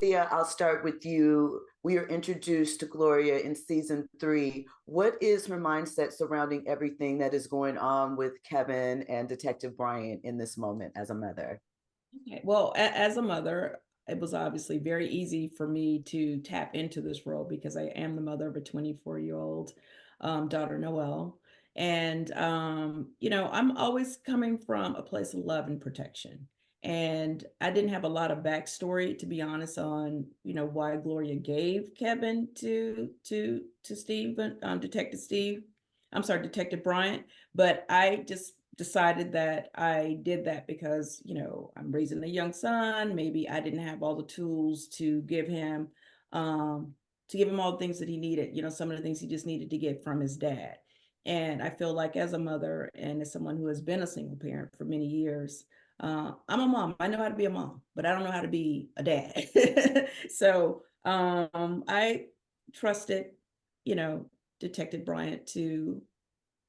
Cynthia, I'll start with you. We are introduced to Gloria in season 3. What is her mindset surrounding everything that is going on with Kevin and Detective Bryant in this moment as a mother? Okay. Well, as a mother, it was obviously very easy for me to tap into this role because I am the mother of a 24-year-old daughter, Noelle. And, I'm always coming from a place of love and protection. And I didn't have a lot of backstory, to be honest, on why Gloria gave Kevin to Steve, Detective Steve. I'm sorry, Detective Bryant. But I just decided that I did that because, I'm raising a young son. Maybe I didn't have all the tools to give him all the things that he needed, some of the things he just needed to get from his dad. And I feel like as a mother and as someone who has been a single parent for many years, I'm a mom. I know how to be a mom, but I don't know how to be a dad. So I trusted, you know, Detective Bryant to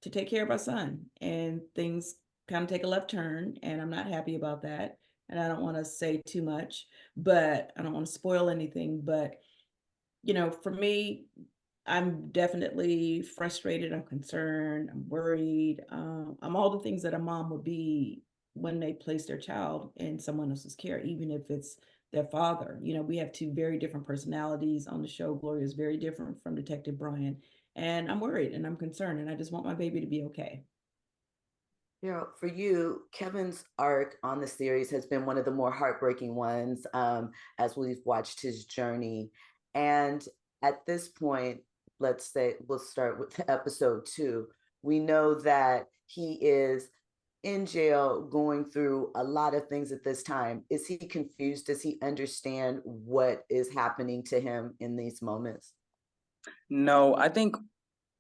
take care of our son, and things kind of take a left turn, and I'm not happy about that. And I don't want to say too much, but I don't want to spoil anything. But for me, I'm definitely frustrated. I'm concerned. I'm worried. I'm all the things that a mom would be when they place their child in someone else's care, even if it's their father. We have two very different personalities on the show. Gloria is very different from Detective Brian. And I'm worried and I'm concerned, and I just want my baby to be okay. For you, Kevin's arc on the series has been one of the more heartbreaking ones as we've watched his journey. And at this point, let's say we'll start with episode 2. We know that he is in jail going through a lot of things at this time. Is he confused? Does he understand what is happening to him in these moments? No, I think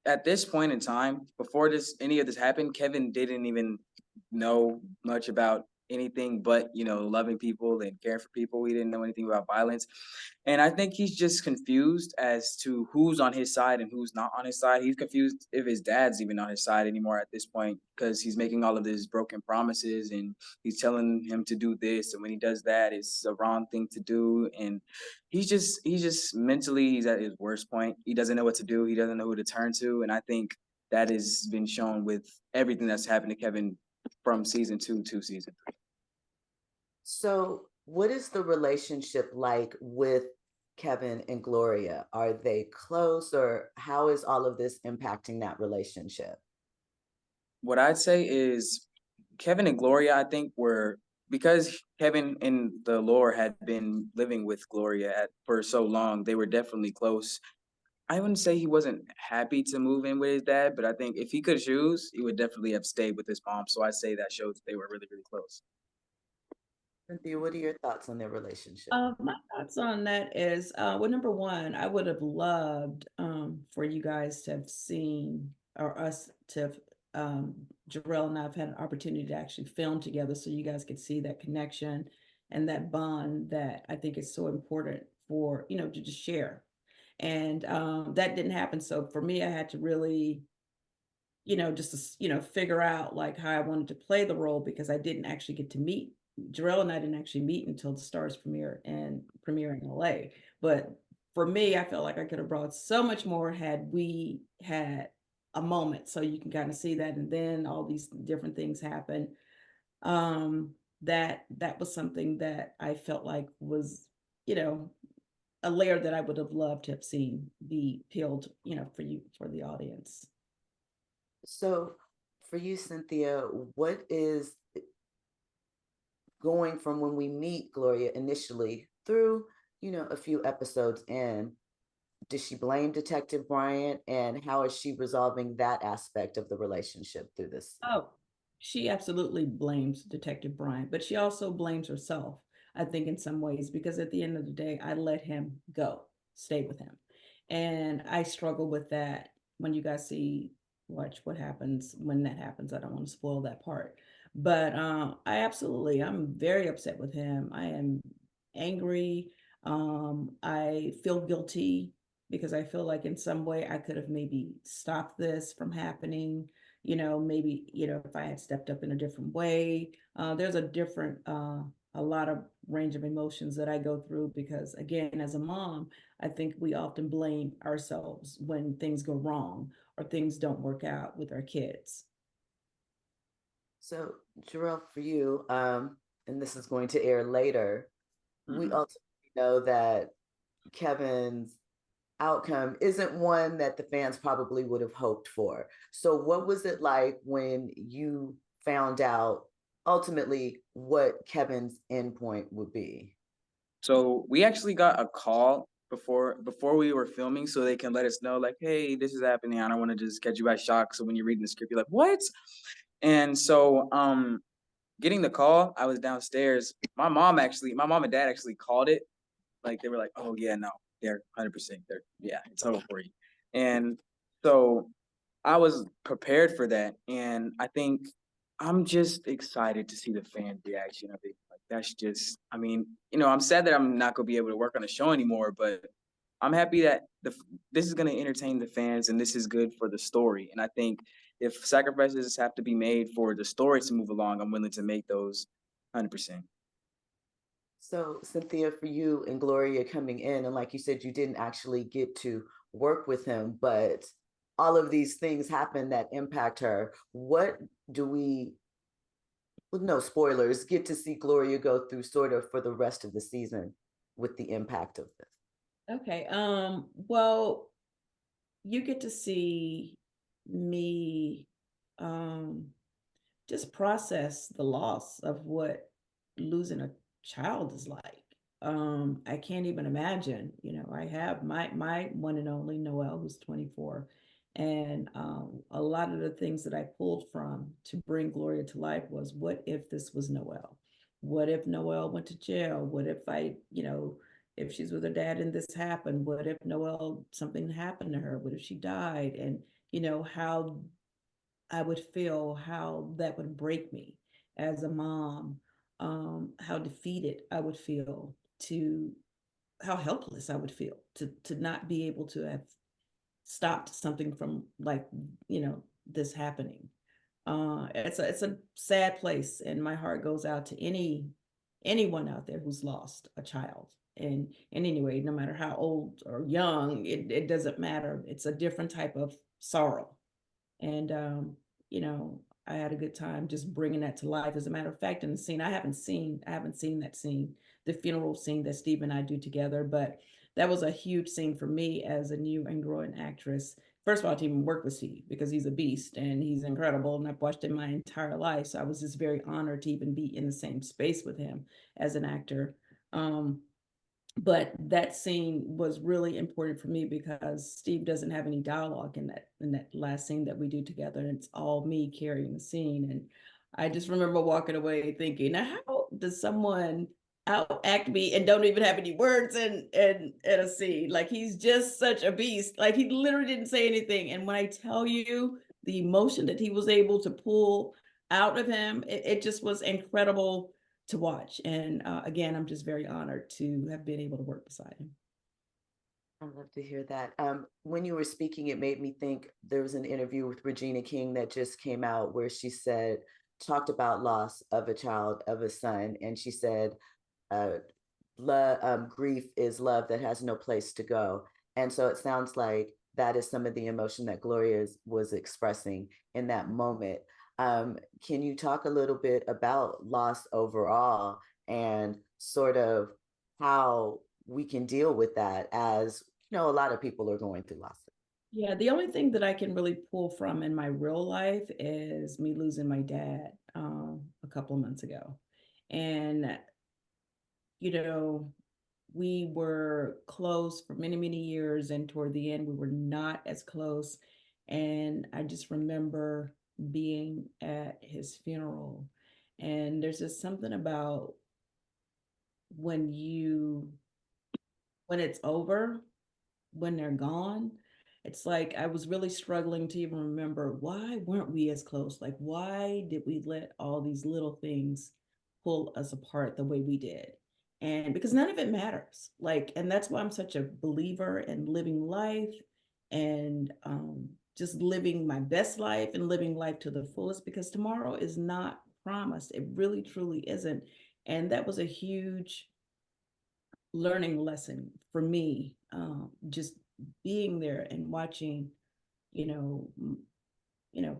at this point in time, before this any of this happened, Kevin didn't even know much about anything but loving people and caring for people. He didn't know anything about violence, and I think he's just confused as to who's on his side and who's not on his side. He's confused if his dad's even on his side anymore at this point, because he's making all of these broken promises and he's telling him to do this, and when he does that, it's the wrong thing to do. And he's just mentally, he's at his worst point. He doesn't know what to do. He doesn't know who to turn to, and I think that has been shown with everything that's happened to Kevin from season 2 to season 3. So, what is the relationship like with Kevin and Gloria? Are they close, or how is all of this impacting that relationship? What I'd say is Kevin and Gloria, I think, were, because Kevin in the lore had been living with Gloria for so long, they were definitely close. I wouldn't say he wasn't happy to move in with his dad, but I think if he could choose, he would definitely have stayed with his mom. So I'd say that shows that they were really, really close. Cynthia, what are your thoughts on their relationship? My thoughts on that is, well, number one, I would have loved for you guys to have seen, or us to have, Jerel and I have had an opportunity to actually film together so you guys could see that connection and that bond that I think is so important for, to just share. And that didn't happen. So for me, I had to really, just to, figure out like how I wanted to play the role because I didn't actually get to meet Jarrell, and I didn't actually meet until the Stars premiere in LA. But for me, I felt like I could have brought so much more had we had a moment. So you can kind of see that, and then all these different things happen. That was something that I felt like was, you know, a layer that I would have loved to have seen be peeled, for you, for the audience. So, for you, Cynthia, what is going from when we meet Gloria initially through, a few episodes in? Does she blame Detective Bryant, and how is she resolving that aspect of the relationship through this? Oh, she absolutely blames Detective Bryant, but she also blames herself, I think, in some ways, because at the end of the day, I let him go, stay with him. And I struggle with that when you guys watch what happens when that happens. I don't want to spoil that part. But I'm very upset with him. I am angry. I feel guilty because I feel like in some way I could have maybe stopped this from happening, maybe, if I had stepped up in a different way. There's a different a lot of range of emotions that I go through because, again, as a mom, I think we often blame ourselves when things go wrong or things don't work out with our kids. So, Jerel, for you, and this is going to air later, we Mhm. ultimately know that Kevin's outcome isn't one that the fans probably would have hoped for. So, what was it like when you found out ultimately what Kevin's endpoint would be? So we actually got a call before we were filming, so they can let us know, like, hey, this is happening. I don't want to just catch you by shock. So when you're reading the script, you're like, what? And so getting the call, I was downstairs. My mom and dad actually called it. Like they were like, oh yeah, no, they're 100%. They're yeah, it's over for you. And so I was prepared for that, and I think I'm just excited to see the fan reaction of it. Like that's just, I mean, I'm sad that I'm not gonna be able to work on the show anymore, but I'm happy that this is gonna entertain the fans, and this is good for the story. And I think if sacrifices have to be made for the story to move along, I'm willing to make those 100%. So, Cynthia, for you and Gloria coming in, and like you said, you didn't actually get to work with him, but all of these things happen that impact her. What do we, with no spoilers, get to see Gloria go through sort of for the rest of the season with the impact of this? Okay. Well, you get to see me um just process the loss of what losing a child is like. I can't even imagine. I have my one and only Noel, who's 24, and a lot of the things that I pulled from to bring Gloria to life was, what if this was Noel? What if Noel went to jail? What if if she's with her dad and this happened? What if Noel, something happened to her? What if she died? And how I would feel, how that would break me as a mom, how defeated I would feel, to how helpless I would feel to not be able to have stopped something from, like, this happening. It's a sad place, and my heart goes out to anyone out there who's lost a child. And anyway, no matter how old or young, it doesn't matter. It's a different type of sorrow. And I had a good time just bringing that to life. As a matter of fact, in the scene, I haven't seen that scene, the funeral scene that Steve and I do together, but that was a huge scene for me as a new and growing actress. First of all, to even work with Steve, because he's a beast and he's incredible, and I've watched him my entire life. So I was just very honored to even be in the same space with him as an actor. But that scene was really important for me because Steve doesn't have any dialogue in that last scene that we do together, and it's all me carrying the scene. And I just remember walking away thinking, now how does someone outact me and don't even have any words in a scene? Like, he's just such a beast. Like, he literally didn't say anything. And when I tell you the emotion that he was able to pull out of him, it just was incredible to watch. And again, I'm just very honored to have been able to work beside him. I love to hear that. When you were speaking, it made me think there was an interview with Regina King that just came out where she talked about loss of a child, of a son, and she said, uh, grief is love that has no place to go. And so it sounds like that is some of the emotion that Gloria was expressing in that moment. Can you talk a little bit about loss overall and sort of how we can deal with that, as a lot of people are going through loss? Yeah, the only thing that I can really pull from in my real life is me losing my dad a couple of months ago. And, you know, we were close for many, many years. And toward the end, we were not as close. And I just remember being at his funeral. And there's just something about when you, when it's over, when they're gone, it's like I was really struggling to even remember, why weren't we as close? Like, why did we let all these little things pull us apart the way we did? And because none of it matters. Like, and that's why I'm such a believer in living life and just living my best life and living life to the fullest, because tomorrow is not promised. It really, truly isn't. And that was a huge learning lesson for me, just being there and watching, you know,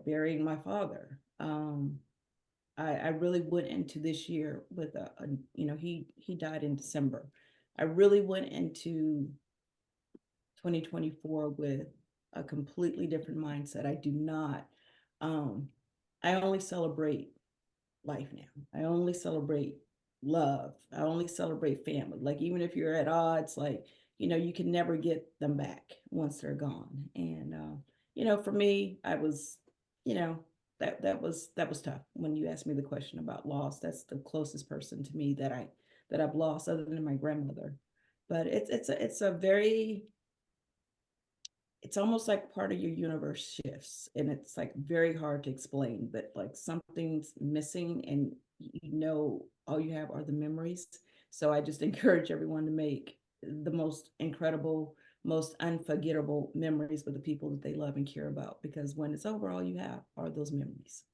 burying my father. I really went into this year with he died in December. I really went into 2024 with a completely different mindset. I do not, I only celebrate life now. I only celebrate love. I only celebrate family. Like, even if you're at odds, like, you can never get them back once they're gone. And, for me, I was, you know, that was tough. When you asked me the question about loss, that's the closest person to me that I've lost, other than my grandmother. But it's almost like part of your universe shifts, and it's like very hard to explain, but like something's missing, and all you have are the memories. So I just encourage everyone to make the most incredible, most unforgettable memories with the people that they love and care about, because when it's over, all you have are those memories.